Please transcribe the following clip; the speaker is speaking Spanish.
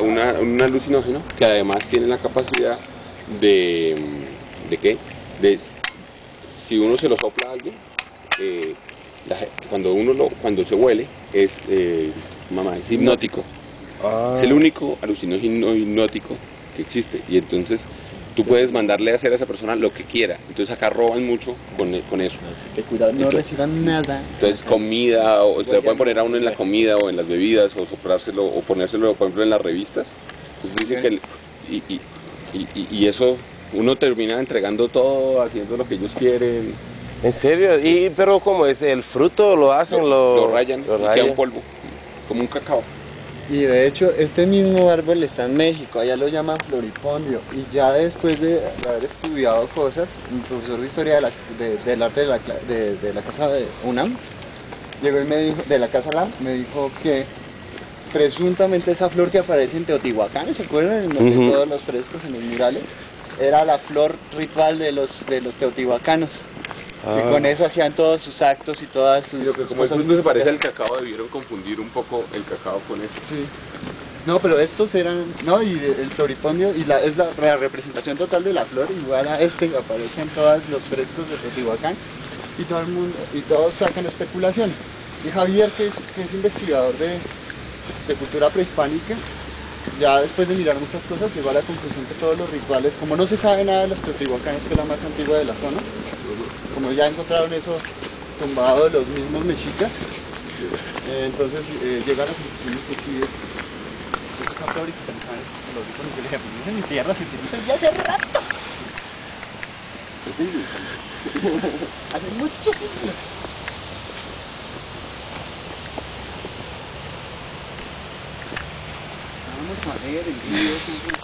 Un alucinógeno que además tiene la capacidad de, ¿de qué? De, si uno se lo sopla a alguien, cuando se huele, es hipnótico. Ah. Es el único alucinógeno hipnótico que existe. Y entonces tú puedes mandarle a hacer a esa persona lo que quiera. Entonces acá roban mucho con eso. Así que cuidado, no reciban nada. Entonces comida, o se lo pueden poner a uno en la comida o en las bebidas, o soplárselo, o ponérselo, por ejemplo, en las revistas. Entonces dicen que y eso, uno termina entregando todo, haciendo lo que ellos quieren. ¿En serio? Sí. Pero ¿cómo es? ¿El fruto lo hacen? Lo rayan y queda rayan. un polvo, como un cacao. Y de hecho, este mismo árbol está en México, allá lo llaman floripondio. Y ya después de haber estudiado cosas, un profesor de historia del arte de la casa de UNAM, llegó y me dijo, de la casa LAM, me dijo que presuntamente esa flor que aparece en Teotihuacán, ¿se acuerdan? En todos los frescos, en los murales, era la flor ritual de los teotihuacanos. Y con eso hacían todos sus actos y todas sus Como el cosas. fruto se parece al cacao, debieron confundir un poco el cacao con eso. Sí. No, pero estos eran, no, y el floripondio, y es la representación total de la flor, igual a aparecen todos los frescos de Teotihuacán, y todo el mundo, y todos sacan especulaciones. Y Javier, que es investigador de cultura prehispánica, ya después de mirar muchas cosas, llegó a la conclusión que todos los rituales, como no se sabe nada de los teotihuacanos, que es la más antigua de la zona, como ya encontraron eso tumbado de los mismos mexicas, entonces llegan a la conclusión que sí es esa flor y que pensaban que lo dijo en el ejemplo. En mi tierra se utiliza ya hace rato. Hace mucho tiempo. Vamos a ver el río.